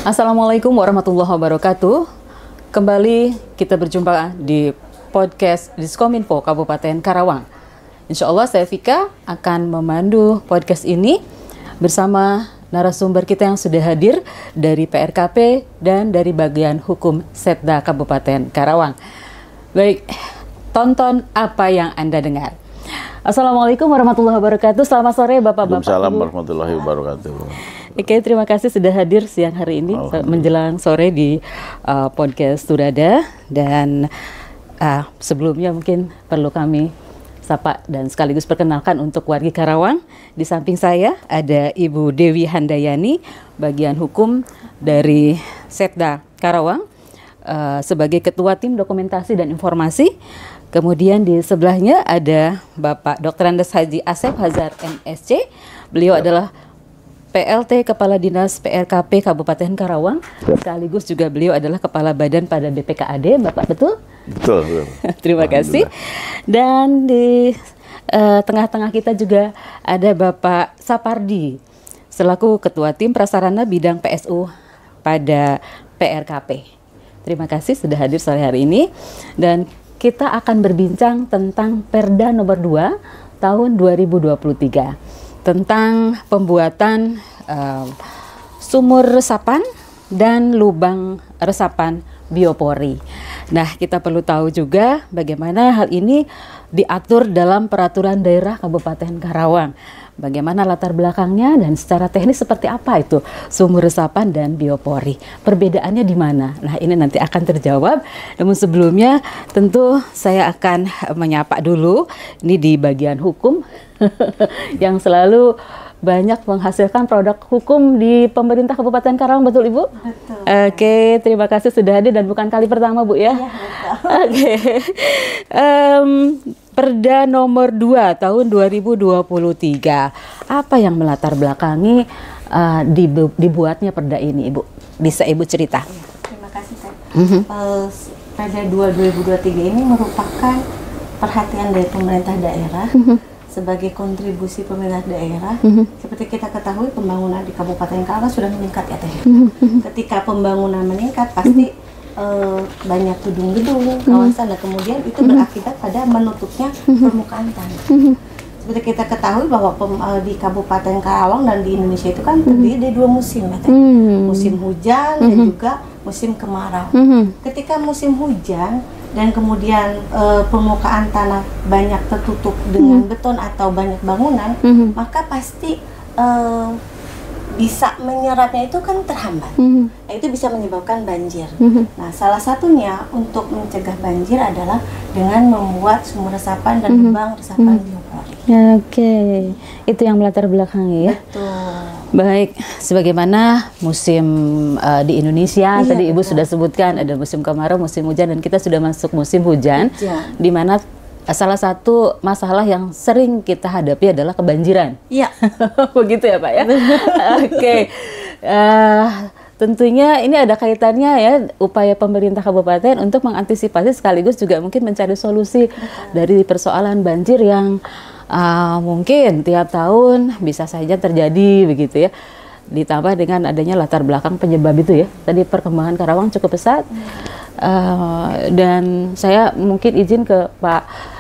Assalamualaikum warahmatullahi wabarakatuh. Kembali kita berjumpa di podcast Diskominfo Kabupaten Karawang. Insya Allah saya Vika akan memandu podcast ini bersama narasumber kita yang sudah hadir dari PRKP dan dari bagian hukum Setda Kabupaten Karawang. Baik, tonton apa yang Anda dengar. Assalamualaikum warahmatullahi wabarakatuh. Selamat sore Bapak-Bapak. Waalaikumsalam warahmatullahi wabarakatuh. Oke, terima kasih sudah hadir siang hari ini menjelang sore di podcast Surada. Dan sebelumnya mungkin perlu kami sapa dan sekaligus perkenalkan untuk wargi Karawang. Di samping saya ada Ibu Dewi Handayani, bagian hukum dari Setda Karawang, sebagai Ketua Tim Dokumentasi dan Informasi. Kemudian di sebelahnya ada Bapak Dr. Andes Haji Asep Hazar MSC. Beliau adalah PLT Kepala Dinas PRKP Kabupaten Karawang. Sekaligus juga beliau adalah Kepala Badan pada BPKAD. Bapak betul? Betul. Terima kasih. Dan di tengah-tengah kita juga ada Bapak Sapardi selaku Ketua Tim Prasarana Bidang PSU pada PRKP. Terima kasih sudah hadir sore hari ini. Dan kita akan berbincang tentang Perda nomor 2 tahun 2023 tentang pembuatan sumur resapan dan lubang resapan biopori. Nah, kita perlu tahu juga bagaimana hal ini diatur dalam peraturan daerah Kabupaten Karawang. Bagaimana latar belakangnya dan secara teknis seperti apa itu sumur resapan dan biopori. Perbedaannya di mana? Nah, ini nanti akan terjawab. Namun sebelumnya tentu saya akan menyapa dulu ini di bagian hukum yang selalu banyak menghasilkan produk hukum di pemerintah Kabupaten Karawang, betul Ibu? Betul. Oke, terima kasih sudah hadir dan bukan kali pertama Bu ya. Iya, betul. Oke. Perda nomor 2 tahun 2023. Apa yang melatar belakangi dibuatnya perda ini, Ibu? Bisa Ibu cerita? Ya, terima kasih, Teh. Perda 2 2023 ini merupakan perhatian dari pemerintah daerah sebagai kontribusi pemerintah daerah. Seperti kita ketahui, pembangunan di Kabupaten Karawang sudah meningkat ya, Teh. Ketika pembangunan meningkat, pasti banyak gedung-gedung kawasan, dan kemudian itu berakibat pada menutupnya permukaan tanah. Seperti kita ketahui bahwa di Kabupaten Karawang dan di Indonesia itu kan terdiri dari 2 musim, ya, Teh. Musim hujan dan juga musim kemarau. Ketika musim hujan dan kemudian permukaan tanah banyak tertutup dengan beton atau banyak bangunan, maka pasti bisa menyerapnya itu kan terhambat. Nah, itu bisa menyebabkan banjir. Nah, salah satunya untuk mencegah banjir adalah dengan membuat sumur resapan dan lubang resapan biopori. Oke, itu yang melatar belakangi ya. Betul. Baik, sebagaimana musim di Indonesia, Iya, tadi Ibu betul. sudah sebutkan ada musim kemarau, musim hujan, dan kita sudah masuk musim hujan. Di mana salah satu masalah yang sering kita hadapi adalah kebanjiran. Iya. Begitu ya Pak ya? Oke. Tentunya ini ada kaitannya ya, upaya pemerintah kabupaten untuk mengantisipasi sekaligus juga mungkin mencari solusi dari persoalan banjir yang mungkin tiap tahun bisa saja terjadi begitu ya. Ditambah dengan adanya latar belakang penyebab itu ya. Tadi perkembangan Karawang cukup pesat. Dan saya mungkin izin ke Pak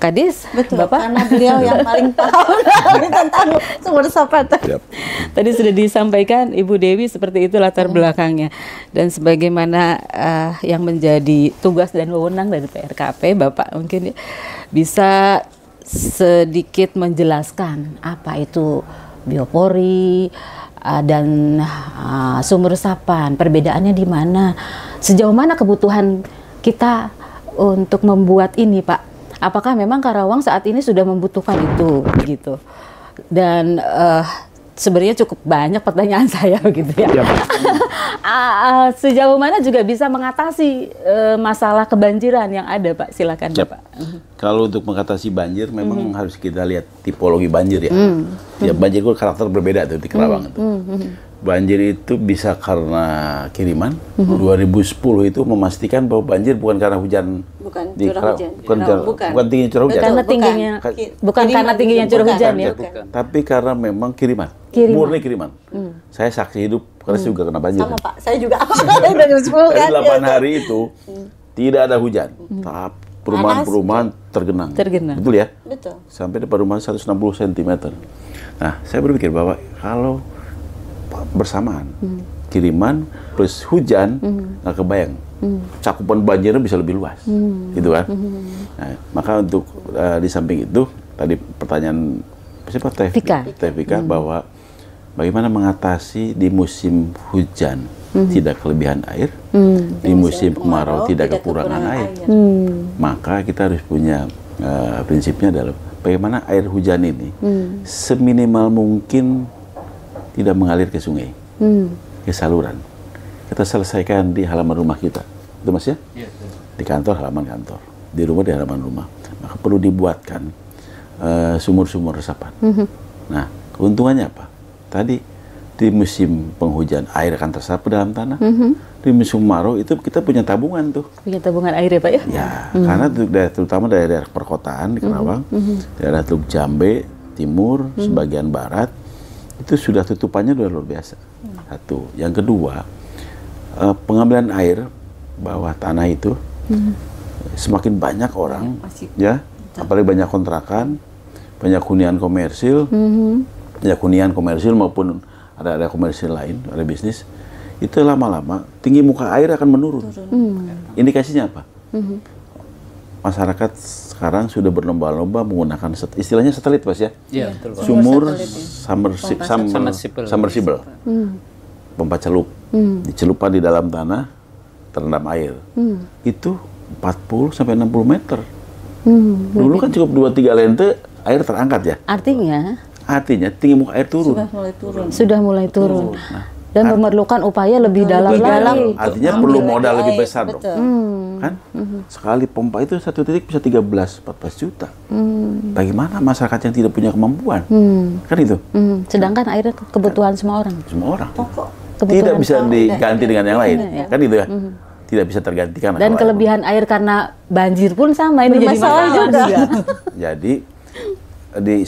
Kadis, Betul, Bapak. karena beliau yang paling paham tentang sumur resapan. Tadi sudah disampaikan Ibu Dewi seperti itu latar belakangnya. Dan sebagaimana yang menjadi tugas dan wewenang dari PRKP, Bapak mungkin bisa sedikit menjelaskan apa itu biopori dan sumur resapan, perbedaannya di mana, sejauh mana kebutuhan kita untuk membuat ini, Pak. Apakah memang Karawang saat ini sudah membutuhkan itu, begitu? Dan sebenarnya cukup banyak pertanyaan saya, begitu ya. Sejauh mana juga bisa mengatasi masalah kebanjiran yang ada, Pak? Silakan, Bapak. Kalau untuk mengatasi banjir, memang harus kita lihat tipologi banjir ya. Ya, banjir itu karakter berbeda tuh di Karawang itu. Banjir itu bisa karena kiriman. 2010 itu memastikan bahwa banjir bukan karena hujan. Bukan di curah hujan. bukan tingginya curah hujan. Karena tingginya, bukan karena tingginya curah hujan ya. Tapi karena memang kiriman. Murni kiriman. Saya saksi hidup karena saya juga kena banjir. Sama Pak, saya juga 2010 kan. Dari 8 hari itu tidak ada hujan, perumahan-perumahan tergenang. Betul ya? Betul. Sampai depan rumah 160 cm. Nah, saya berpikir bahwa kalau bersamaan kiriman plus hujan, nggak kebayang. Cakupan banjirnya bisa lebih luas, gitu kan? Nah, maka untuk di samping itu tadi pertanyaan siapa Teh Vika bahwa bagaimana mengatasi di musim hujan tidak kelebihan air, di musim kemarau tidak kekurangan air. Maka kita harus punya prinsipnya adalah bagaimana air hujan ini seminimal mungkin tidak mengalir ke sungai, ke saluran. Kita selesaikan di halaman rumah kita, itu Mas ya? Di kantor, halaman kantor, di rumah, di halaman rumah. Maka perlu dibuatkan sumur-sumur resapan. Nah, keuntungannya apa? Tadi di musim penghujan air akan terserap ke dalam tanah. Di musim kemarau itu kita punya tabungan tuh. Punya tabungan air ya Pak ya? Ya, karena terutama daerah perkotaan di Karawang, daerah Teluk Jambe, timur, sebagian barat, itu sudah tutupannya sudah luar biasa. Satu. Yang kedua, pengambilan air bawah tanah itu semakin banyak orang, ya, apalagi banyak kontrakan, banyak hunian komersil, ya hunian komersil maupun ada komersil lain, ada bisnis, itu lama-lama tinggi muka air akan menurun. Indikasinya apa? Masyarakat sekarang sudah berlomba-lomba menggunakan istilahnya satelit, Mas ya? Iya, betul. Sumur submersible. Pompa celup, dicelupkan di dalam tanah, terendam air. Itu 40 sampai 60 meter. Dulu kan cukup 2-3 lente air terangkat ya. Artinya tinggi muka air turun. Sudah mulai turun. Nah, dan memerlukan upaya lebih dalam lagi. Artinya perlu modal lebih besar dong. Kan? Sekali pompa itu satu titik bisa 13-14 juta. Bagaimana masyarakat yang tidak punya kemampuan? Kan itu. Sedangkan air kebutuhan semua orang. Semua orang. Tidak bisa diganti dengan yang lain. Kan itu ya. Tidak bisa tergantikan. Dan kelebihan air karena banjir pun sama ini jadi masalah juga. Jadi di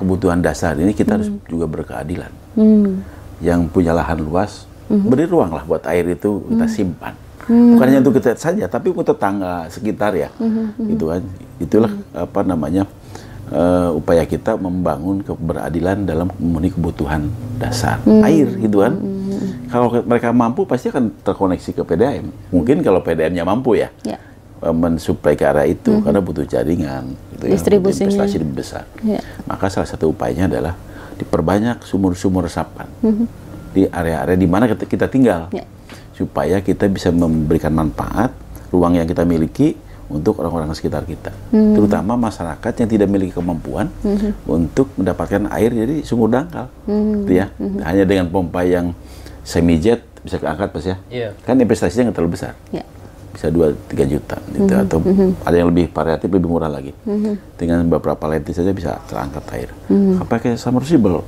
kebutuhan dasar ini kita harus juga berkeadilan. Yang punya lahan luas, beri ruang lah buat air itu kita simpan. Bukan hanya untuk kita saja, tapi untuk tetangga sekitar ya. Gitu kan. Itulah apa namanya upaya kita membangun keberadilan dalam memenuhi kebutuhan dasar air, gitu kan. Kalau mereka mampu pasti akan terkoneksi ke PDAM. Mungkin kalau PDAM-nya mampu ya. Mensuplai ke arah itu karena butuh jaringan, gitu, distribusinya, investasi lebih besar. Maka salah satu upayanya adalah diperbanyak sumur-sumur resapan di area-area di mana kita tinggal, supaya kita bisa memberikan manfaat ruang yang kita miliki untuk orang-orang sekitar kita, terutama masyarakat yang tidak memiliki kemampuan untuk mendapatkan air dari sumur dangkal, gitu ya. Hanya dengan pompa yang semi jet bisa keangkat, Mas ya. Kan investasinya nggak terlalu besar. Bisa 2-3 juta gitu, atau ada yang lebih variatif, lebih murah lagi. Dengan beberapa lenti saja bisa terangkat air. Pakai submersible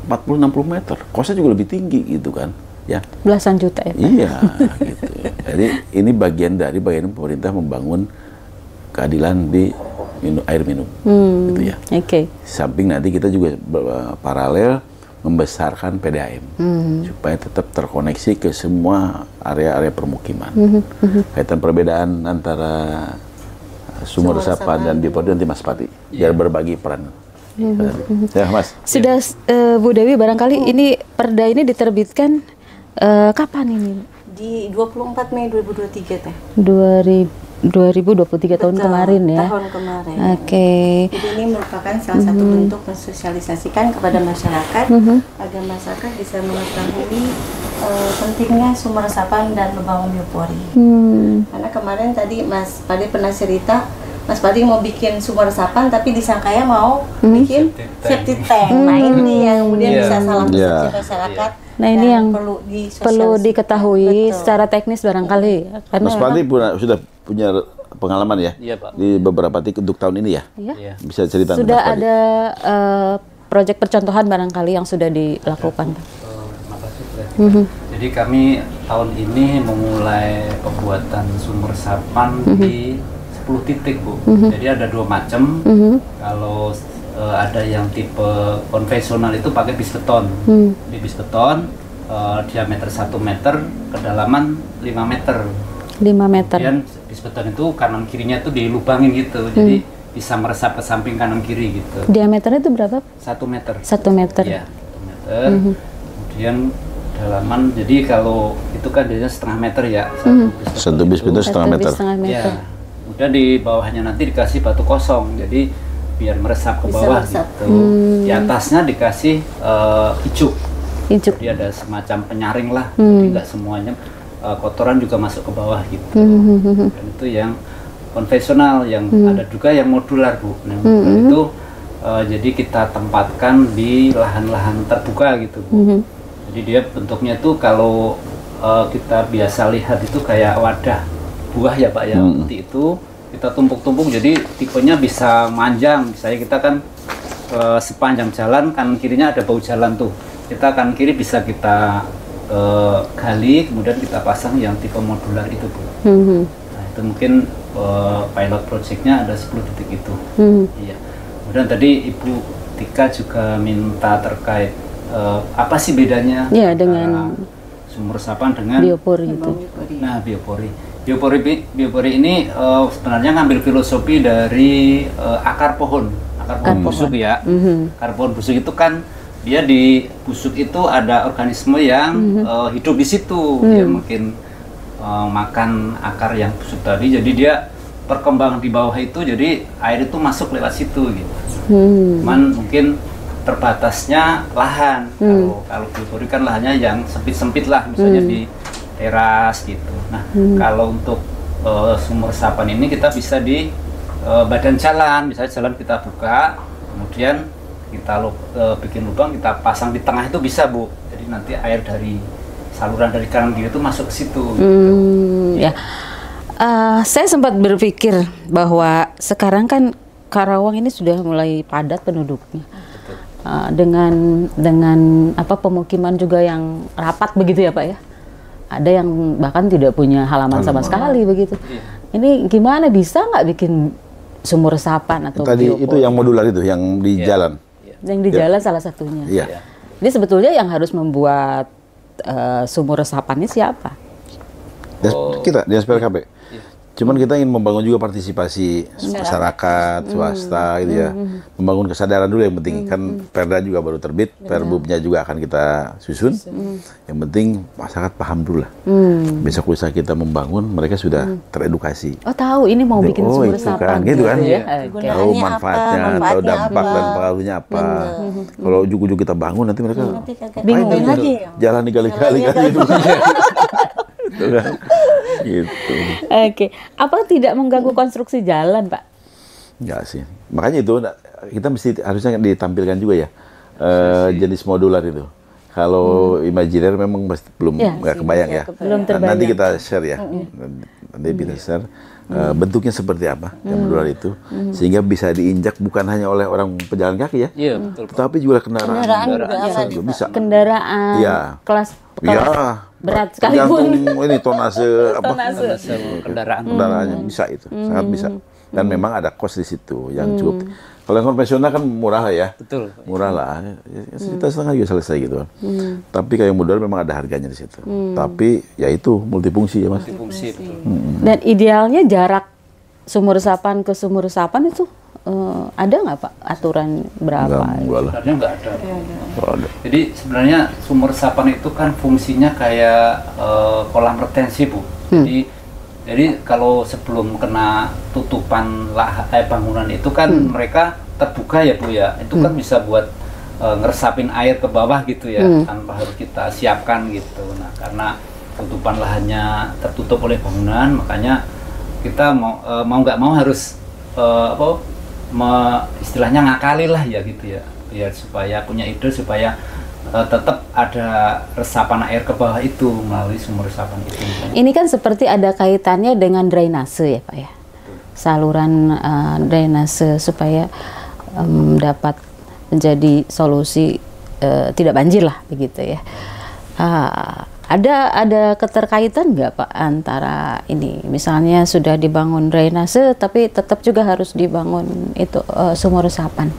40-60 meter, kosnya juga lebih tinggi gitu kan, ya. Belasan juta ya Pak? Iya, gitu. Jadi ini bagian pemerintah membangun keadilan di air minum, gitu ya. Samping nanti kita juga paralel membesarkan PDAM supaya tetap terkoneksi ke semua area-area permukiman. Kaitan perbedaan antara sumur resapan dan biopori nanti Mas Pati biar berbagi peran. Ya, Mas. Sudah Bu Dewi, barangkali ini perda ini diterbitkan kapan ini? Di 24 Mei 2023 Teh. 2023 tahun kemarin ya. Tahun kemarin. Jadi ini merupakan salah satu bentuk mensosialisasikan kepada masyarakat agar masyarakat bisa mengetahui pentingnya sumur resapan dan lubang biopori. Karena kemarin tadi Mas Padi pernah cerita, Mas Padi mau bikin sumur resapan tapi disangkanya mau bikin septic tank. Nah ini yang kemudian bisa salah persepsi masyarakat. Nah ini yang perlu diketahui secara teknis barangkali. Karena Mas Padi sudah punya pengalaman ya, Pak. Di beberapa titik untuk tahun ini ya. Bisa cerita. Sudah ada proyek percontohan barangkali yang sudah dilakukan. Makasih. Jadi kami tahun ini memulai pembuatan sumur resapan di 10 titik, Bu. Jadi ada 2 macam. Kalau ada yang tipe konvensional itu pakai bis beton. Di bis beton diameter 1 meter, kedalaman 5 meter. 5 meter. Kemudian di beton itu kanan kirinya itu dilubangin gitu, jadi bisa meresap ke samping kanan kiri gitu. Diameternya itu berapa? 1 meter. 1 meter. Iya, 1 meter. Kemudian dalaman, jadi kalau itu kan biasanya setengah meter ya, Satu bis itu setengah meter. Ya. Kemudian di bawahnya nanti dikasih batu kosong, jadi biar meresap ke Bisa bawah meresap. gitu. Di atasnya dikasih icuk. Ijuk. Jadi ada semacam penyaring lah, jadi nggak semuanya kotoran juga masuk ke bawah gitu. Dan itu yang konvensional, yang ada juga yang modular Bu. Nah, modular itu jadi kita tempatkan di lahan-lahan terbuka gitu Bu. Jadi dia bentuknya tuh kalau kita biasa lihat itu kayak wadah buah ya Pak ya, seperti itu kita tumpuk-tumpuk, jadi tipenya bisa manjang. Misalnya kita kan sepanjang jalan kanan kirinya ada bau jalan tuh, kita kanan kiri bisa kita gali, kemudian kita pasang yang tipe modular itu Bu. Nah itu mungkin pilot projectnya ada 10 titik itu. Iya. Kemudian tadi Ibu Tika juga minta terkait apa sih bedanya dengan sumur resapan dengan biopori itu. Nah, biopori ini sebenarnya ngambil filosofi dari akar pohon busuk ya. Akar pohon busuk itu kan dia di busuk itu ada organisme yang hidup di situ. Dia mungkin makan akar yang busuk tadi, jadi dia berkembang di bawah itu, jadi air itu masuk lewat situ gitu. Cuman mungkin terbatasnya lahan. Kalau biopori kan lahannya yang sempit-sempit lah, misalnya di teras gitu. Nah, kalau untuk sumur resapan ini kita bisa di badan jalan, misalnya jalan kita buka, kemudian kita bikin lubang, kita pasang di tengah itu bisa Bu. Jadi nanti air dari saluran dari kanan kiri itu masuk ke situ. Ya, saya sempat berpikir bahwa sekarang kan Karawang ini sudah mulai padat penduduknya. Dengan pemukiman juga yang rapat begitu ya Pak ya. Ada yang bahkan tidak punya halaman sama sekali begitu. Ini gimana, bisa nggak bikin sumur resapan atau Tadi biopori? itu yang modular itu, yang di jalan. Yang di jalan salah satunya. Iya. Ini sebetulnya yang harus membuat sumur resapannya siapa? Kita Dinas PLKP. Cuman kita ingin membangun juga partisipasi masyarakat, swasta gitu ya. Membangun kesadaran dulu yang penting. Kan Perda juga baru terbit, Perbubnya juga akan kita susun. Yang penting masyarakat paham dulu lah. Besok lusa kita membangun, mereka sudah teredukasi. Oh tahu ini mau bikin sumur resapan gitu kan. ya. Tahu manfaatnya, tahu dampak dan pengaruhnya apa. Kalau ujuk-ujuk kita bangun nanti mereka Bingung lagi. jalan dikali-kali gitu. Gitu. Oke, apa tidak mengganggu konstruksi jalan, Pak? Enggak sih. Makanya itu kita harusnya ditampilkan juga ya jenis modular itu. Kalau imajiner memang belum nggak kebayang ya. Belum terbayang. Nanti kita share ya. Nanti kita share bentuknya seperti apa yang modular itu, sehingga bisa diinjak bukan hanya oleh orang pejalan kaki ya. Iya, betul. Tetapi juga kendaraan juga bisa. Kendaraan kelas berat sekalipun. Tergantung ini tonase kendaraannya bisa itu, sangat bisa. Dan memang ada cost di situ yang cukup. Kalau yang konvensional kan murah lah ya. Betul. Murah lah. Setengah juga selesai gitu kan. Tapi kayak modular memang ada harganya di situ. Tapi ya itu multifungsi ya Mas. Multifungsi. Dan idealnya jarak sumur resapan ke sumur resapan itu ada nggak Pak aturan berapa? Sebenarnya nggak ada. Jadi sebenarnya sumur resapan itu kan fungsinya kayak kolam retensi Bu. Jadi kalau sebelum kena tutupan bangunan itu kan mereka terbuka ya Bu ya. Itu kan bisa buat ngeresapin air ke bawah gitu ya, tanpa harus kita siapkan gitu. Nah karena tutupan lahannya tertutup oleh bangunan, makanya kita mau nggak mau harus istilahnya ngakali lah ya gitu ya, biar supaya punya ide supaya tetap ada resapan air ke bawah itu melalui sumur resapan itu. Ini kan seperti ada kaitannya dengan drainase ya Pak ya, saluran drainase supaya dapat menjadi solusi tidak banjir lah begitu ya. Ada keterkaitan nggak Pak antara ini, misalnya sudah dibangun drainase tapi tetap juga harus dibangun itu sumur resapan?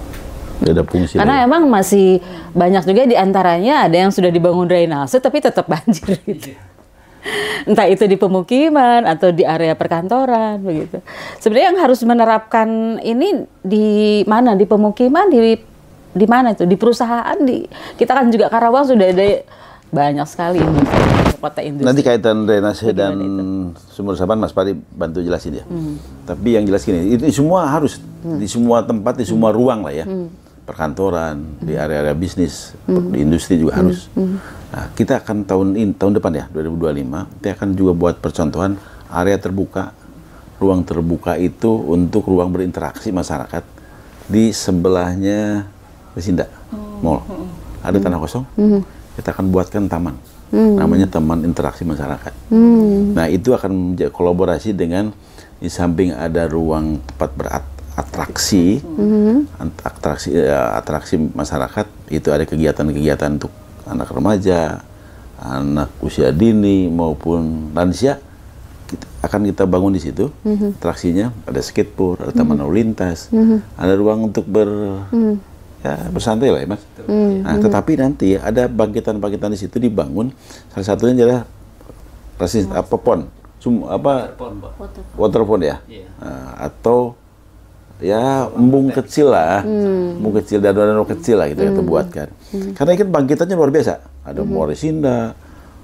Nggak ada fungsi Karena lagi. emang masih banyak juga di antaranya ada yang sudah dibangun drainase tapi tetap banjir gitu. Entah itu di pemukiman atau di area perkantoran begitu. Sebenarnya yang harus menerapkan ini di mana? Di pemukiman, di mana itu? Di perusahaan, kita kan juga Karawang sudah ada banyak sekali kota industri. Nanti kaitan drainase dan Bagaimana sumber resapan Mas Pari bantu jelasin ya. Tapi yang jelas gini, ini semua harus di semua tempat, di semua ruang lah ya. Perkantoran, di area-area bisnis, di industri juga harus. Nah, kita akan tahun depan ya, 2025, kita akan juga buat percontohan area terbuka. Ruang terbuka itu untuk ruang berinteraksi masyarakat di sebelahnya Resinda Mall. Ada tanah kosong, kita akan buatkan taman. Namanya Taman Interaksi Masyarakat. Nah, itu akan menjadi kolaborasi dengan di samping ada ruang tempat beratraksi, atraksi masyarakat, itu ada kegiatan-kegiatan untuk anak remaja, anak usia dini maupun lansia. Akan kita bangun di situ, atraksinya ada skateboard, ada taman lalu lintas, ada ruang untuk bersantai lah ya Mas. Nah, tetapi nanti ada bangkitan-bangkitan di situ dibangun. Salah satunya adalah pon, water pond ya, atau ya embung kecil lah, embung kecil dan danau kecil lah gitu kita buatkan. Karena ini kan bangkitannya luar biasa. Ada Mall Resinda,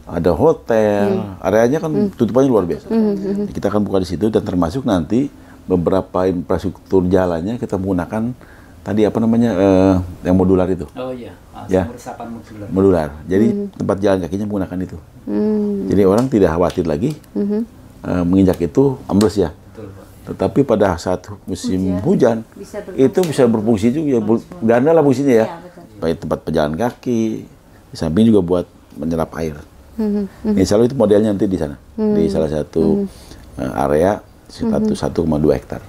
ada hotel, areanya kan tutupannya luar biasa. Kita akan buka di situ dan termasuk nanti beberapa infrastruktur jalannya kita menggunakan tadi apa namanya yang modular itu. Oh iya, Ya. sumber resapan Modular. Jadi tempat jalan kakinya menggunakan itu. Jadi orang tidak khawatir lagi menginjak itu ambles ya. Betul, Pak. Tetapi pada saat musim hujan itu bisa berfungsi juga, ganda lah fungsinya ya. Baik tempat pejalan kaki, di samping juga buat menyerap air. Insya Allah itu modelnya nanti di sana, di salah satu area 1,2 hektar.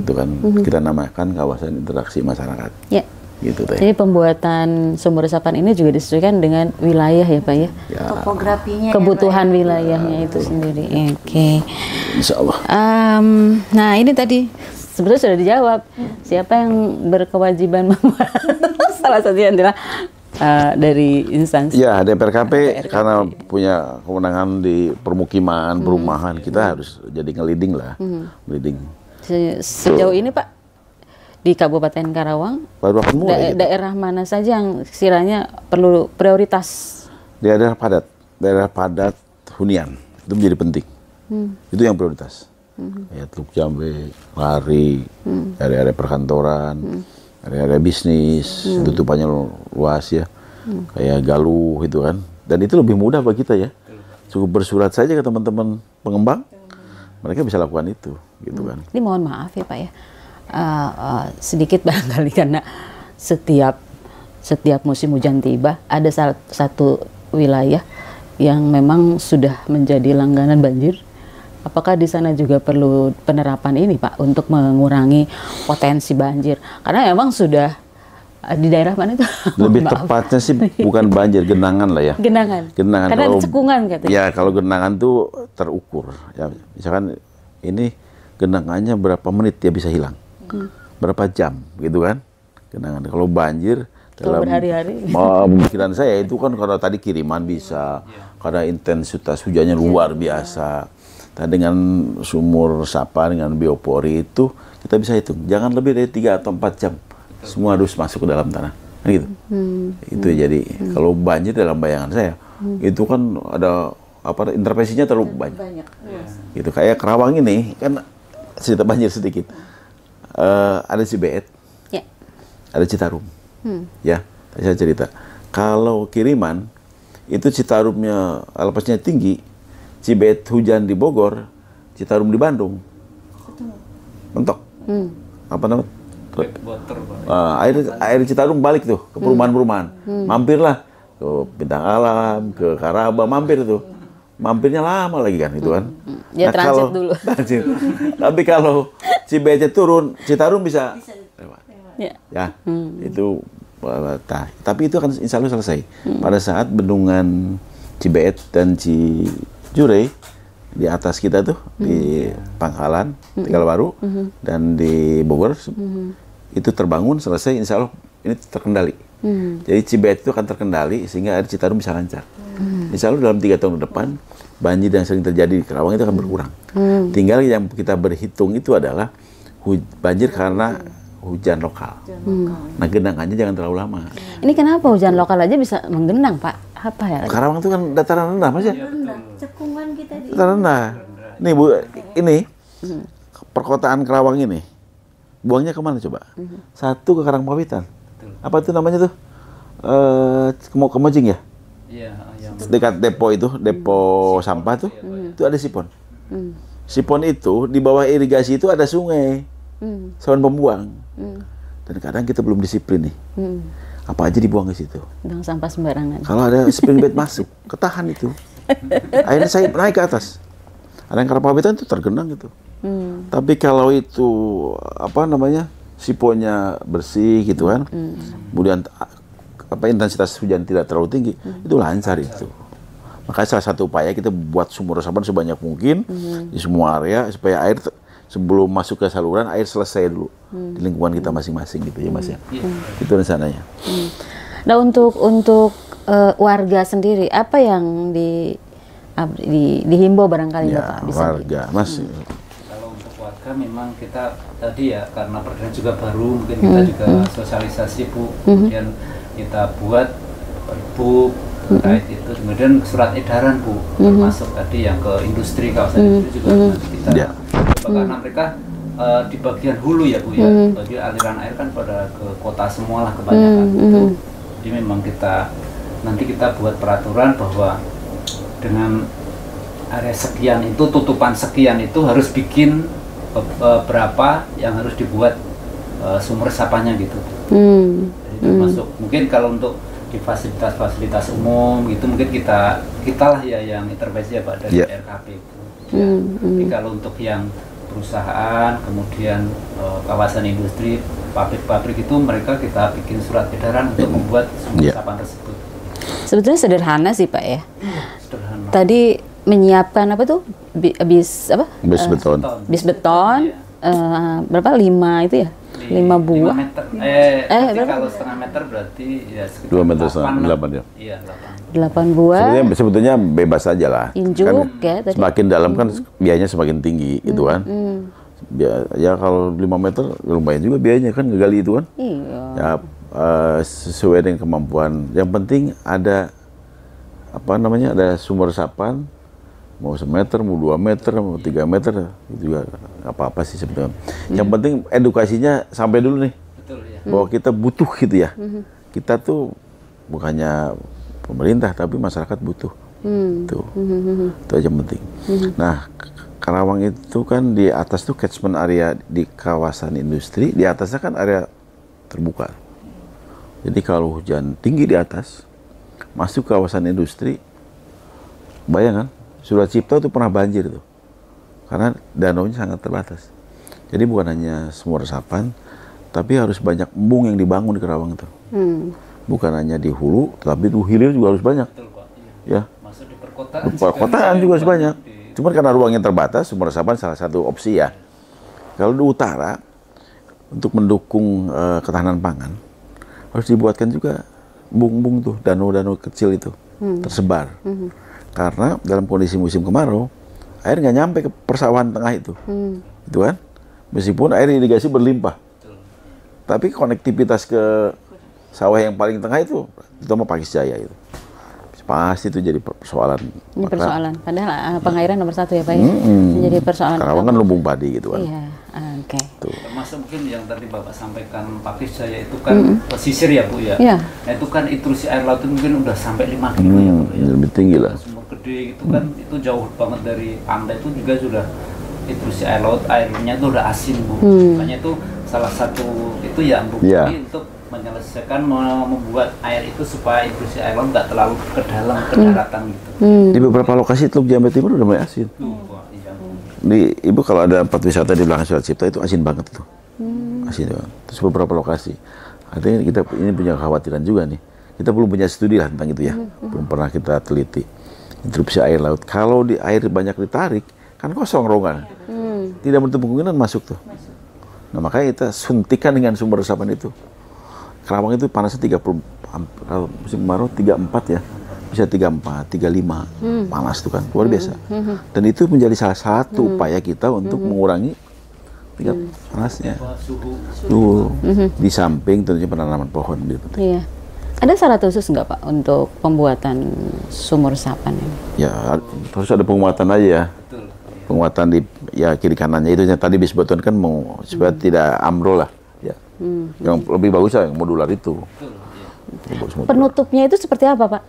Itu kan kita namakan kawasan interaksi masyarakat. Ya. Gitu teh. Jadi pembuatan sumur resapan ini juga disesuaikan dengan wilayah ya Pak ya. Topografinya Kebutuhan ya, Pak. wilayahnya itu sendiri. Oke. Insya Allah. Nah ini tadi sebetulnya sudah dijawab. Siapa yang berkewajiban membuat? Salah satunya adalah dari instansi. Ya, DPRKP karena punya kewenangan di permukiman, perumahan, kita harus jadi ngeliding lah, ngeliding. Sejauh ini Pak di Kabupaten Karawang Baru akan mulai. daerah mana saja yang sekiranya perlu prioritas? Daerah padat hunian itu menjadi penting. Itu yang prioritas. Ya, Teluk Jambe, Lari, area-area perkantoran, area-area bisnis, tutupannya luas ya, kayak Galuh itu kan. Dan itu lebih mudah bagi kita ya. Cukup bersurat saja ke teman-teman pengembang, mereka bisa lakukan itu, gitu kan. Ini mohon maaf ya Pak ya, sedikit barangkali karena setiap musim hujan tiba ada satu wilayah yang memang sudah menjadi langganan banjir. Apakah di sana juga perlu penerapan ini Pak untuk mengurangi potensi banjir? Karena memang sudah di daerah mana itu? Lebih tepatnya sih bukan banjir, genangan lah ya. Genangan. Genangan. Karena Kalau- cekungan katanya. Ya, kalau genangan tuh terukur. Ya, misalkan ini genangannya berapa menit dia bisa hilang, berapa jam, gitu kan? Genangan. Kalau banjir Kalau berhari-hari. pemikiran saya itu kan karena tadi kiriman bisa, karena intensitas hujannya luar biasa. Nah, dengan sumur resapan, dengan biopori itu kita bisa hitung. Jangan lebih dari 3 atau 4 jam. Semua harus masuk ke dalam tanah. Kan gitu. Itu jadi kalau banjir dalam bayangan saya itu kan ada intervensinya terlalu banyak. Gitu kayak Karawang ini kan cerita banjir sedikit. Ada Cibeet, Ya. ada Citarum. Ya, saya cerita. Kalau kiriman itu Citarumnya alepasnya tinggi, Cibeet hujan di Bogor, Citarum di Bandung. Mentok. Apa namanya? Backwater, Pak. Air Citarum balik tuh ke perumahan-perumahan. Mampirlah ke Bintang Alam, ke Karaba, mampir tuh. Mampirnya lama lagi kan itu kan. Dia transit dulu. Transit. Tapi kalau Cibeet turun, Citarum bisa lewat. Ya. Ya, itu tapi itu akan insya Allah selesai pada saat bendungan Cibeet dan Cijure di atas kita tuh di Pangkalan, Tegal Baru dan di Bogor itu terbangun, selesai, insya Allah ini terkendali. Jadi Cibeet itu akan terkendali sehingga air Citarum bisa lancar. Insya Allah dalam 3 tahun ke depan banjir yang sering terjadi di Karawang itu akan berkurang. Tinggal yang kita berhitung itu adalah banjir karena hujan lokal. Nah, genangannya jangan terlalu lama. Ini kenapa hujan lokal aja bisa menggenang, Pak? Apa ya? Karawang itu kan dataran rendah, Mas ya? Cekungan kita di Dataran rendah. Nih Bu, ini perkotaan Karawang ini buangnya kemana coba? Satu ke Karangpawitan. Apa itu namanya tuh? Kemojing ya? Iya, yang Dekat depo itu, depo sampah tuh, itu ada sipon. Sipon itu di bawah irigasi itu ada sungai, saluran pembuang. Dan kadang kita belum disiplin nih. Apa aja dibuang ke situ. Buang sampah sembarangan. Kalau ada spring bed masuk, ketahan itu. Akhirnya saya naik ke atas. Ada yang Karangpawitan itu tergenang gitu. Tapi kalau itu apa namanya siponnya bersih gitu kan, kemudian apa intensitas hujan tidak terlalu tinggi, itu lancar itu. Makanya salah satu upaya kita buat sumur resapan sebanyak mungkin di semua area supaya air sebelum masuk ke saluran air selesai dulu di lingkungan kita masing-masing gitu ya Mas ya. Itu rencananya. Nah, untuk warga sendiri apa yang dihimbau barangkali Ya, Bapak bisa warga, Mas. kalau untuk warga memang kita tadi ya karena perda juga baru mungkin kita juga sosialisasi Bu, kemudian kita buat perbu terkait itu, kemudian surat edaran Bu, termasuk tadi yang ke industri, kawasan industri juga nanti kita karena mereka di bagian hulu ya Bu ya, bagian aliran air kan pada ke kota semua lah kebanyakan itu. Jadi memang nanti kita buat peraturan bahwa dengan area sekian itu, tutupan sekian itu harus bikin berapa yang harus dibuat sumur resapannya gitu. Jadi termasuk mungkin kalau untuk di fasilitas-fasilitas umum gitu mungkin kita lah ya yang intervensi ya Pak dari RKP itu. Ya. Tapi kalau untuk yang perusahaan, kemudian kawasan industri, pabrik-pabrik itu mereka kita bikin surat edaran untuk membuat sumur resapan tersebut. Sebetulnya sederhana sih Pak ya. Sederhana. Tadi menyiapkan apa tuh bis beton. Bis beton berapa 5 itu ya? 5 buah. 5 meter. Berapa? Kalau setengah meter berarti ya sekitar 2 meter setengah, 8 ya. Iya, 8 buah. Sebetulnya bebas aja lah. Injuk kan, ya tadi. Semakin dalam kan biayanya semakin tinggi gitu kan. Ya kalau 5 meter lumayan juga biayanya kan ngegali itu kan. Iya. Ya sesuai dengan kemampuan. Yang penting ada apa namanya, ada sumber resapan, mau 1 meter, mau 2 meter, mau 3 meter, itu juga apa-apa sih sebetulnya. Yang penting edukasinya sampai dulu nih. Betul ya. Bahwa kita butuh gitu ya. Kita tuh bukannya pemerintah tapi masyarakat butuh. Tuh. Itu aja yang penting. Nah, Karawang itu kan di atas tuh catchment area di kawasan industri, di atasnya kan area terbuka. Jadi kalau hujan tinggi di atas, masuk ke kawasan industri, bayangkan, Surat Cipta itu pernah banjir tuh. Karena danaunya sangat terbatas. Jadi bukan hanya sumur resapan, tapi harus banyak embung yang dibangun di Karawang itu. Bukan hanya di hulu, tapi di hilir juga harus banyak. Betul Pak. Ya. Masuk di perkotaan. Di perkotaan juga harus banyak. Cuman karena ruangnya terbatas, sumur resapan salah satu opsi ya. Kalau di utara, untuk mendukung ketahanan pangan, harus dibuatkan juga embung-embung tuh, danau-danau kecil itu tersebar. Karena dalam kondisi musim kemarau, air nggak nyampe ke persawahan tengah itu, gitu kan? Meskipun air irigasi berlimpah, tapi konektivitas ke sawah yang paling tengah itu, terutama Pakis Jaya itu, pasti itu jadi persoalan. Ini persoalan. Padahal pengairan nomor 1 ya Pak ya. Jadi persoalan. Karawang kan lumbung padi gitu kan. Iya. Oke. Termasuk mungkin yang tadi Bapak sampaikan Pakis Jaya itu kan pesisir ya Bu ya. Iya. Nah, itu kan intrusi air laut itu mungkin udah sampai 5 kilo ya Bu ya. Lebih tinggi lah. Sumur gede itu kan itu jauh banget dari pantai, itu juga sudah intrusi air laut, airnya itu udah asin Bu. Makanya itu salah satu itu ya Bu, untuk menyelesaikan, membuat air itu supaya intrusi air laut nggak terlalu ke dalam, ke daratan gitu. Di beberapa lokasi Teluk Jambe Timur udah mulai asin. Di Ibu kalau ada tempat wisata di belakang Surat Cipta itu asin banget tuh. Asin tuh. Terus beberapa lokasi. Artinya kita ini punya kekhawatiran juga nih. Kita belum punya studi lah tentang itu ya. Belum pernah kita teliti. Interupsi air laut. Kalau di air banyak ditarik, kan kosong rongga. Tidak menutup kemungkinan masuk tuh. Nah makanya kita suntikan dengan sumber resapan itu. Karawang itu panasnya 30, kalau musim kemarau 34 ya, bisa 34, 35, panas tuh kan, luar biasa. Dan itu menjadi salah satu upaya kita untuk mengurangi tingkat panasnya. Suhu. Di samping tentunya penanaman pohon. Iya. Ada syarat khusus nggak Pak untuk pembuatan sumur resapan ini? Ya harus ada penguatan aja ya. Penguatan di ya kiri kanannya itu yang tadi disebutkan kan mau supaya tidak ambrol lah. Ya. Yang lebih bagus yang modular itu. Penutupnya itu seperti apa Pak?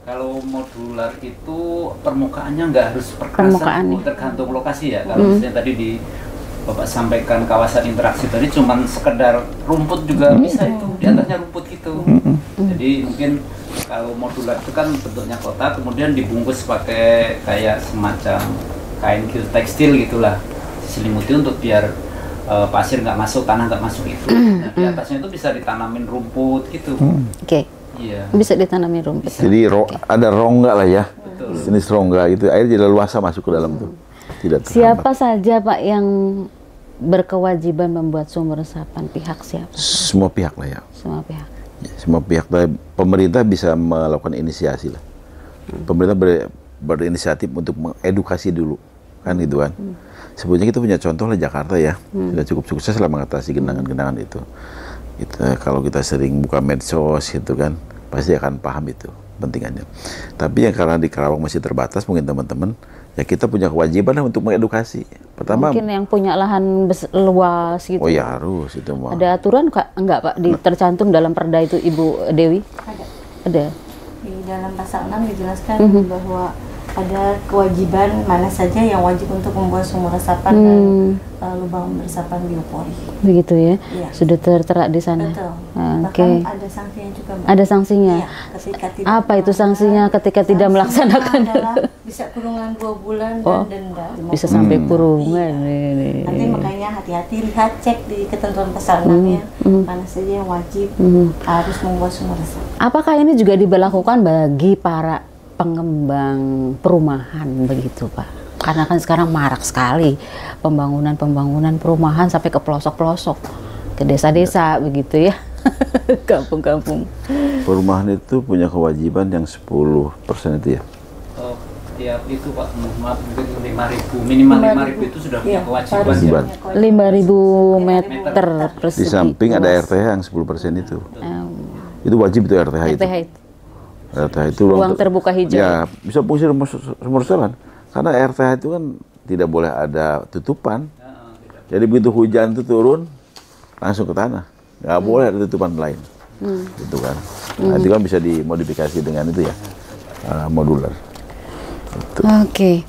Kalau modular itu permukaannya nggak harus perkasan, tergantung lokasi ya. Kalau misalnya tadi di Bapak sampaikan kawasan interaksi tadi cuman sekedar rumput juga bisa itu, di atasnya rumput gitu. Jadi mungkin kalau modular itu kan bentuknya kotak, kemudian dibungkus pakai kayak semacam kain tekstil gitulah, diselimuti untuk biar pasir nggak masuk, tanah nggak masuk itu. Nah, di atasnya itu bisa ditanamin rumput gitu. Oke. Iya. Bisa ditanamin rumput. Jadi ada rongga lah ya, jenis rongga gitu, air tidak luasa masuk ke dalam tuh. Tidak terhambat. Siapa saja Pak yang berkewajiban membuat sumur resapan? Pihak siapa? Semua pihak lah ya. Semua pihak. Ya, semua pihak. Pemerintah bisa melakukan inisiasi lah. Pemerintah berinisiatif untuk mengedukasi dulu, kan gitu kan. Sebetulnya kita punya contoh lah Jakarta ya, sudah cukup sukses lah mengatasi genangan-genangan itu. Kalau kita sering buka medsos gitu kan, pasti akan paham itu pentingannya. Tapi yang karena di Karawang masih terbatas, mungkin teman-teman, ya kita punya kewajiban untuk mengedukasi. Pertama, mungkin yang punya lahan luas gitu. Oh ya harus itu mah. Ada aturan enggak Pak tercantum dalam perda itu Ibu Dewi? Ada. Di dalam pasal 6 dijelaskan bahwa ada kewajiban mana saja yang wajib untuk membuat sumur resapan dan lubang resapan biopori. Begitu ya? Iya. Sudah tertera di sana. Betul. Oke. Bahkan ada sanksinya juga, Mbak. Ada sanksinya. Iya, ketika tidak Apa itu sanksinya ketika tidak melaksanakan? Adalah bisa kurungan 2 bulan dan denda. Bisa sampai kurungan. Nanti makanya hati-hati, lihat, cek di ketentuan pasal 6 ya, mana saja yang wajib harus membuat sumur resapan. Apakah ini juga diberlakukan bagi para pengembang perumahan begitu Pak? Karena kan sekarang marak sekali pembangunan perumahan sampai ke pelosok-pelosok, ke desa-desa begitu ya, kampung-kampung. Perumahan itu punya kewajiban yang 10% itu ya? Tiap itu Pak, maaf mungkin 5.000, minimal 5.000 itu sudah punya kewajiban. 5.000 meter persegi. Di samping ada RTH yang 10% itu. Itu wajib itu RTH itu. RTH itu ruang terbuka hijau. Ya, bisa fungsi sumur resapan. Karena RTH itu kan tidak boleh ada tutupan. Jadi begitu hujan itu turun, langsung ke tanah. Nggak boleh ada tutupan lain. Gitu kan. Nah, itu kan bisa dimodifikasi dengan itu ya, modular. Oke.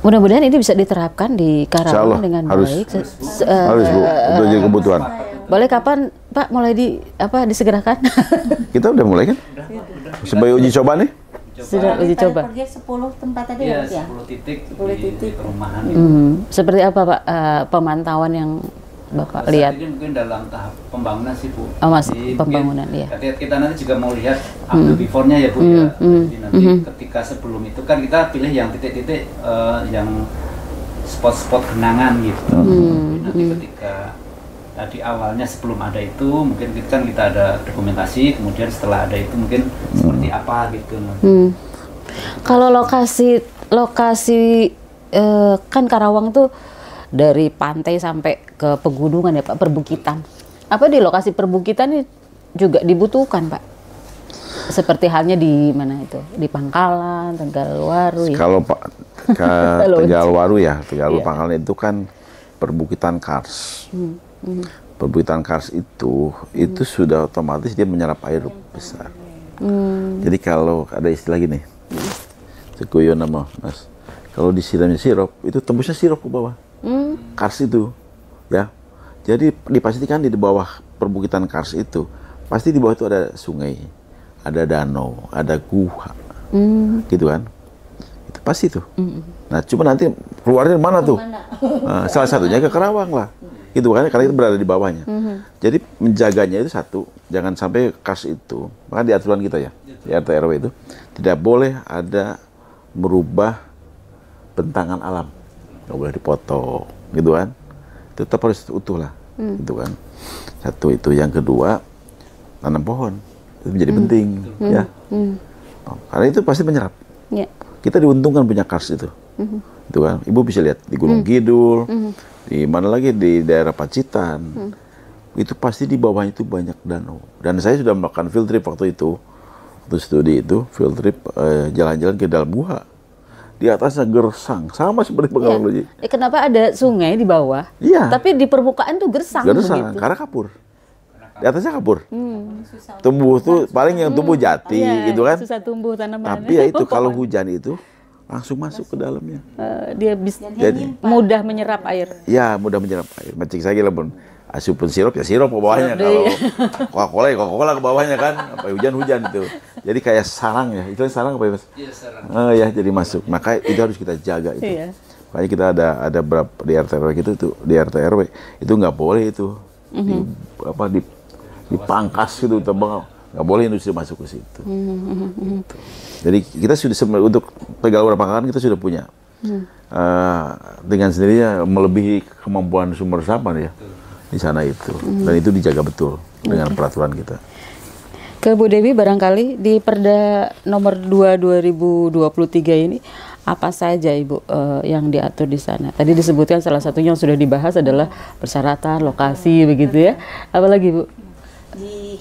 Mudah-mudahan ini bisa diterapkan di Karawang dengan baik. Harus Bu, untuk jadi kebutuhan. Boleh kapan Pak mulai disegerakan? Kita udah mulai kan? Sebagai uji coba nih. Sudah uji coba. Proyek 10 tempat tadi ya, ya? 10 titik 10 di perumahan. Seperti apa Pak pemantauan yang Bapak lihat? Ini mungkin dalam tahap pembangunan sih Bu. Oh, Mas, Jadi pembangunan ya. Kita nanti juga mau lihat after before-nya ya Bu ya. Jadi nanti ketika sebelum itu kan kita pilih yang titik-titik yang spot-spot genangan gitu. Nanti ketika tadi awalnya sebelum ada itu mungkin kita ada dokumentasi, kemudian setelah ada itu mungkin seperti apa gitu. Kalau lokasi kan Karawang tuh dari pantai sampai ke pegunungan ya Pak, perbukitan. Apa di lokasi perbukitan ini juga dibutuhkan Pak? Seperti halnya di mana itu? Di Pangkalan, Tegalwaru ya? Kalau Tegalwaru ya, Tegalwaru Pangkalan itu kan perbukitan kars. Perbukitan kars itu sudah otomatis dia menyerap air besar. Jadi kalau ada istilah gini, sekuyon nama Mas, kalau disiramnya sirup, itu tembusnya sirup ke bawah. Kars itu, ya. Jadi dipastikan di bawah perbukitan kars itu, pasti di bawah itu ada sungai, ada danau, ada gua, gitu kan? Itu pasti tuh. Nah, cuma nanti keluarnya mana tuh? Nah, salah satunya ke Karawang lah. Gitu kan, karena itu berada di bawahnya. Jadi menjaganya itu satu, jangan sampai kars itu, maka di aturan kita ya, di RT RW itu tidak boleh ada merubah bentangan alam. nggak boleh dipotong, gitu kan? Tetap harus utuh lah, gitu kan? Satu itu, yang kedua tanam pohon itu menjadi penting, ya. Karena itu pasti menyerap. Ya. Kita diuntungkan punya kars itu, itu kan? Ibu bisa lihat di Gunung Kidul, di mana lagi di daerah Pacitan, itu pasti di bawahnya itu banyak danau. Dan saya sudah melakukan field trip waktu itu. Untuk studi itu, field trip jalan-jalan ke dalam gua. Di atasnya gersang, sama seperti Pekalongan Loji. Kenapa ada sungai di bawah? Iya. Tapi di permukaan tuh gersang Gersang, begitu. karena kapur. Di atasnya kapur. Tumbuh tuh paling yang tumbuh jati, Iya, gitu kan. susah tumbuh tanaman. Tapi ya itu kalau hujan itu langsung masuk ke dalamnya. Dia bisa Jadi mudah menyerap air. ya mudah menyerap air. Mancing saya gila pun. Asupan sirup ya sirup ke bawahnya. Kalau Coca-Cola ya Coca-Cola ke bawahnya kan. Apa hujan-hujan itu. Jadi kayak sarang ya. Itu sarang apa ya Mas? Iya, sarang. Ya jadi masuk. Maka itu harus kita jaga itu. Iya. Makanya kita ada berapa di RT RW gitu tuh, di RT RW itu nggak boleh itu dipangkas gitu tebang, nggak boleh industri masuk ke situ. Gitu. Jadi kita sudah untuk Tegal Prapakan kita sudah punya dengan sendirinya melebihi kemampuan sumber resapan ya di sana itu, dan itu dijaga betul dengan peraturan kita. Ke Bu Dewi barangkali di Perda nomor 2 2023 ini apa saja Ibu yang diatur di sana? Tadi disebutkan salah satunya yang sudah dibahas adalah persyaratan, lokasi begitu ya. Apalagi Bu?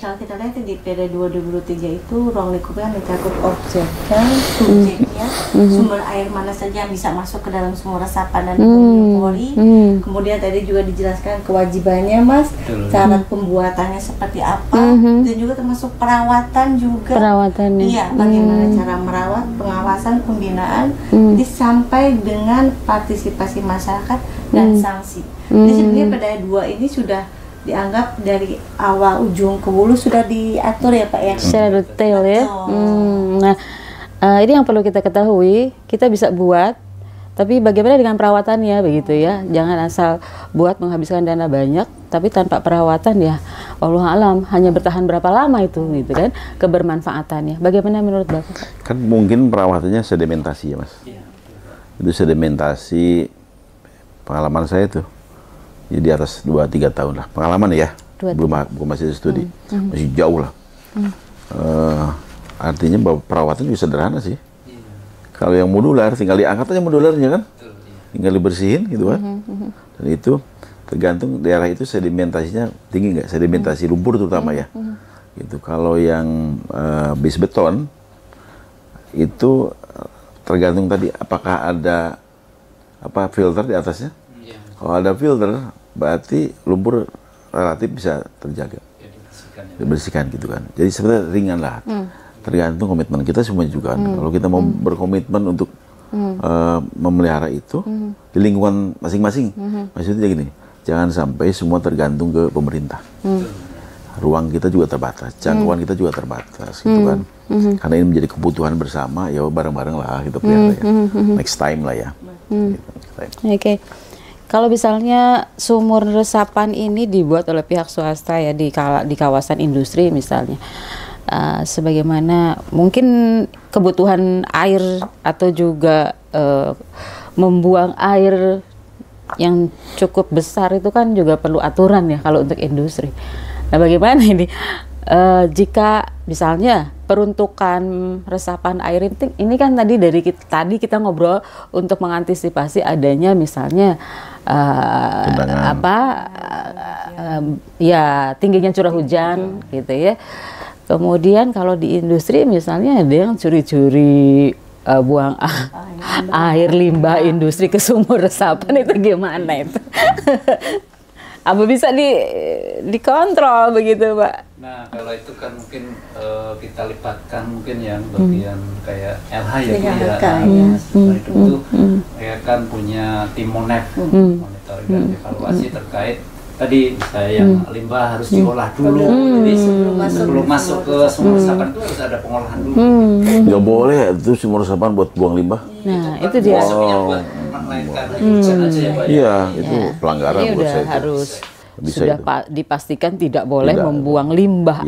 Kalau kita lihat di PD 2023 itu ruang lingkupnya mencakup objeknya, subjeknya, sumber air mana saja yang bisa masuk ke dalam sumur resapan dan Polri. Kemudian tadi juga dijelaskan kewajibannya Mas, cara pembuatannya seperti apa, dan juga termasuk perawatan juga. Perawatannya. Iya, bagaimana cara merawat, pengawasan, pembinaan, sampai dengan partisipasi masyarakat dan sanksi. Jadi sebenarnya pada 2 ini sudah dianggap dari awal ujung ke hulu sudah diatur ya Pak ya. Secara detail ya. Nah, ini yang perlu kita ketahui, kita bisa buat, tapi bagaimana dengan perawatannya begitu ya. Jangan asal buat menghabiskan dana banyak, tapi tanpa perawatan ya, wallahu alam hanya bertahan berapa lama itu gitu kan, kebermanfaatannya. Bagaimana menurut Bapak? Kan mungkin perawatannya sedimentasi ya Mas. Itu sedimentasi, pengalaman saya tuh. Jadi di atas 2-3 tahun lah pengalaman ya, belum masih studi, masih jauh lah. Artinya bahwa perawatan juga sederhana sih. Kalau yang modular tinggal diangkat aja modularnya kan, tinggal dibersihin gitu kan. Dan itu tergantung daerah itu sedimentasinya tinggi nggak, sedimentasi lumpur terutama ya. Gitu. Kalau yang base beton itu tergantung tadi apakah ada filter di atasnya. Kalau ada filter berarti lumpur relatif bisa terjaga, dibersihkan gitu kan. Jadi sebenarnya ringan lah, tergantung komitmen kita semua juga kan. Kalau kita mau berkomitmen untuk memelihara itu di lingkungan masing-masing, maksudnya gini, jangan sampai semua tergantung ke pemerintah. Ruang kita juga terbatas, jangkauan kita juga terbatas, gitu kan. Karena ini menjadi kebutuhan bersama, ya bareng-bareng lah kita pelihara ya. Next time lah ya. Oke. Kalau misalnya sumur resapan ini dibuat oleh pihak swasta ya di kawasan industri misalnya, sebagaimana mungkin kebutuhan air atau juga membuang air yang cukup besar itu kan juga perlu aturan ya kalau untuk industri. Nah bagaimana ini jika misalnya peruntukan resapan air ini kan tadi kita ngobrol untuk mengantisipasi adanya misalnya ya tingginya curah hujan gitu ya. Kemudian kalau di industri misalnya ada yang curi-curi buang air limbah industri ke sumur resapan, itu gimana itu? Apa bisa dikontrol begitu Pak? Nah kalau itu kan mungkin kita libatkan mungkin yang bagian kayak LH ya, itu mereka kan punya tim monitoring dan evaluasi terkait tadi misalnya yang limbah harus diolah dulu, jadi sebelum masuk ke sumur resapan itu harus ada pengolahan dulu. Nggak boleh itu sumur resapan buat buang limbah. Nah itu dia. Buat melainkan hujan aja ya Pak. Iya, itu pelanggaran ini buat udah saya. harus Bisa sudah dipastikan tidak boleh membuang limbah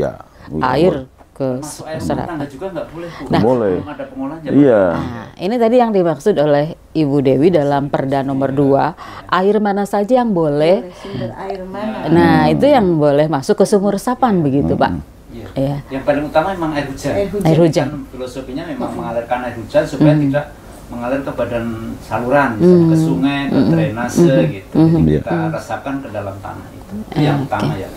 air ke Masuk air rumah tangga juga nggak boleh Bu. Nah, boleh. Belum ada pengolahannya. Iya. Nah, ini tadi yang dimaksud oleh Ibu Dewi dalam Perda nomor 2, air mana saja yang boleh. Sumber air mana? Nah, itu yang boleh masuk ke sumur resapan begitu, Pak. Iya. Iya. Yang paling utama memang air hujan. Air hujan. Kan filosofinya memang mengalirkan air hujan supaya tidak mengalir ke badan saluran, misalnya ke sungai, ke drainase gitu. Jadi kita resapkan ke dalam tanah itu. Itu yang utama ya.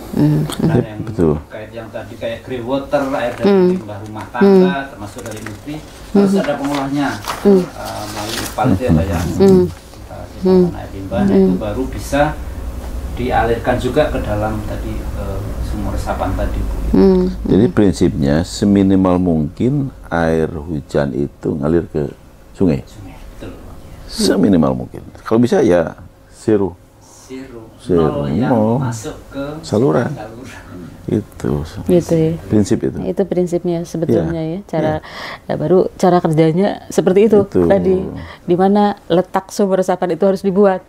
Dan yang kayak yang tadi kayak grey water, air dari limbah rumah tangga, termasuk dari industri, harus ada pengolahnya melalui IPAL itu ya, Pak ya. Air limbah, itu baru bisa dialirkan juga ke dalam tadi sumur resapan tadi, Bu. Jadi prinsipnya seminimal mungkin air hujan itu ngalir ke sungai. Betul. Seminimal mungkin. Kalau bisa ya zero. Nol yang masuk ke saluran. Itu. Gitu ya. Prinsip itu. Itu prinsipnya sebetulnya ya. Cara baru cara kerjanya seperti itu tadi. Di mana letak sumur resapan itu harus dibuat.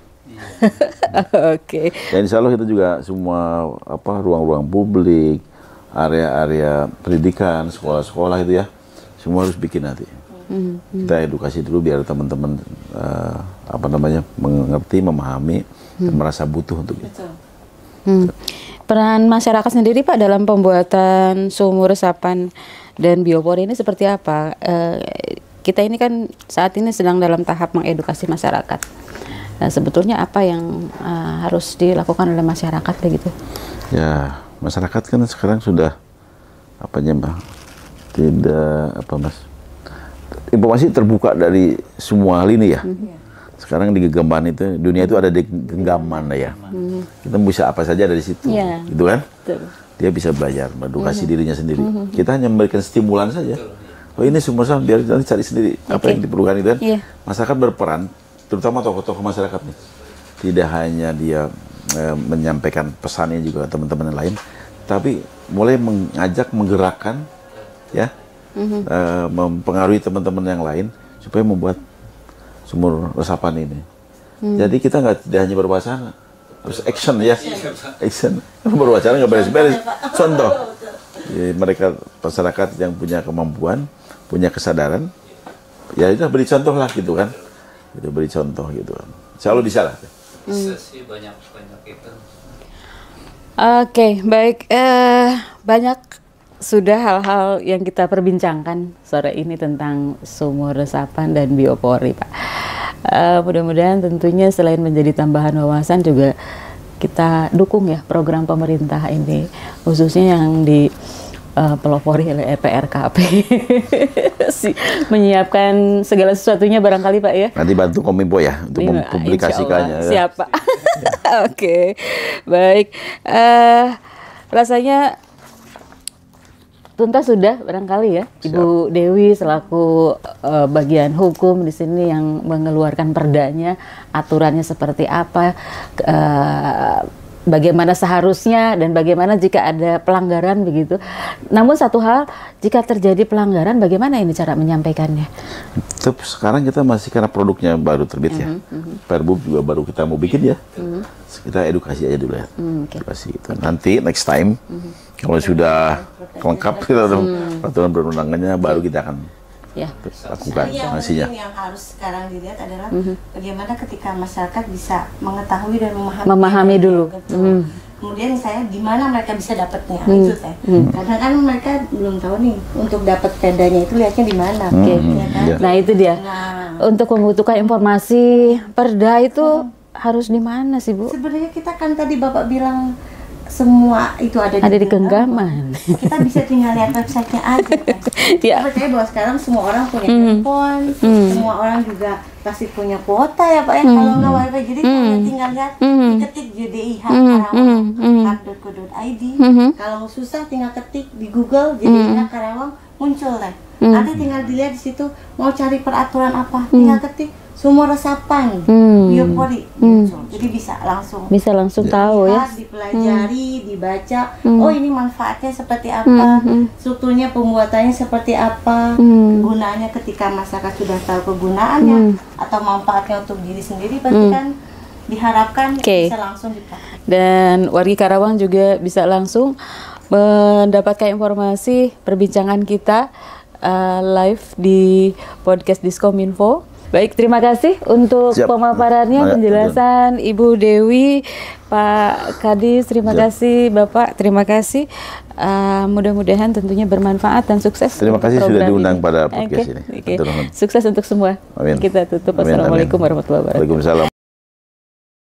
Oke. Dan insya Allah itu juga semua ruang-ruang publik, area-area pendidikan, sekolah-sekolah itu ya, semua harus bikin nanti. Kita edukasi dulu biar teman-teman mengerti, memahami, dan merasa butuh untuk itu. Peran masyarakat sendiri, Pak, dalam pembuatan sumur resapan dan biopori ini seperti apa? Kita ini kan saat ini sedang dalam tahap mengedukasi masyarakat. Nah, sebetulnya apa yang harus dilakukan oleh masyarakat begitu? Ya, masyarakat kan sekarang sudah informasi terbuka dari semua lini ya. Sekarang di genggaman itu, dunia itu ada di genggaman ya. Kita bisa apa saja dari situ, gitu kan? Dia bisa belajar, mengedukasi dirinya sendiri. Kita hanya memberikan stimulan saja. Oh ini sumur resapan, biar nanti cari sendiri apa yang diperlukan itu kan. Masyarakat berperan, terutama tokoh-tokoh masyarakat nih. Tidak hanya dia menyampaikan pesannya juga teman-teman yang lain, tapi mulai mengajak, menggerakkan, ya, mempengaruhi teman-teman yang lain supaya membuat sumur resapan ini. Jadi kita tidak hanya berwacana, harus action ya, action. Berwacana nggak beres-beres. Contoh, ya, mereka masyarakat yang punya kemampuan, punya kesadaran, ya itu beri contoh lah gitu kan. Itu beri contoh gitu kan. Insya Allah bisa lah. Bisa sih banyak itu. Oke, baik. Banyak sudah hal-hal yang kita perbincangkan sore ini tentang sumur resapan dan biopori, Pak. Mudah-mudahan tentunya selain menjadi tambahan wawasan juga kita dukung ya program pemerintah ini, khususnya yang di pelopori oleh EPRKP. Menyiapkan segala sesuatunya barangkali, Pak ya. Nanti bantu Kominfo ya untuk mempublikasikannya. Siapa? Oke, baik. Rasanya tuntas sudah barangkali ya, Ibu Dewi selaku bagian hukum di sini yang mengeluarkan perdanya, aturannya seperti apa, bagaimana seharusnya dan bagaimana jika ada pelanggaran begitu. Namun satu hal, jika terjadi pelanggaran bagaimana ini cara menyampaikannya? Tetap sekarang kita masih karena produknya baru terbit ya. Perbub juga baru kita mau bikin ya. Kita edukasi aja dulu ya. Edukasi itu. Nanti next time kalau sudah lengkap kita peraturan perundangannya baru kita akan lakukan sanksinya. Yang harus sekarang dilihat adalah bagaimana ketika masyarakat bisa mengetahui dan memahami dulu. Kemudian saya gimana mereka bisa dapatnya itu teh. Kadang kan mereka belum tahu nih untuk dapat perdanya itu lihatnya di mana. Ya kan? Nah itu dia. Untuk membutuhkan informasi perda itu harus di mana sih, Bu? Sebenarnya kita kan tadi Bapak bilang semua itu ada di genggaman. Kita bisa tinggal lihat websitenya aja kan. Ya. Percaya bahwa sekarang semua orang punya handphone, semua orang juga pasti punya kuota ya Pak ya. Kalau nggak wifi, jadi kalian tinggal lihat, diketik JDIH Karawang.co.id. Kalau susah tinggal ketik di Google JDIH Karawang, muncul deh. Nanti tinggal dilihat di situ mau cari peraturan apa, tinggal ketik sumur resapan, biopori, jadi bisa langsung tahu ya, dipelajari, dibaca, oh ini manfaatnya seperti apa, strukturnya pembuatannya seperti apa, gunanya ketika masyarakat sudah tahu kegunaannya atau manfaatnya untuk diri sendiri, pasti kan diharapkan bisa langsung dipakai. Dan wargi Karawang juga bisa langsung mendapatkan informasi perbincangan kita live di podcast Diskominfo. Baik, terima kasih untuk Siap. pemaparannya, penjelasan Ibu Dewi, Pak Kadis, terima kasih Bapak, terima kasih. Mudah-mudahan tentunya bermanfaat dan sukses. Terima kasih sudah diundang pada podcast ini. Sukses untuk semua. Amin. Kita tutup. Amin, Assalamualaikum amin. warahmatullahi wabarakatuh. Waalaikumsalam.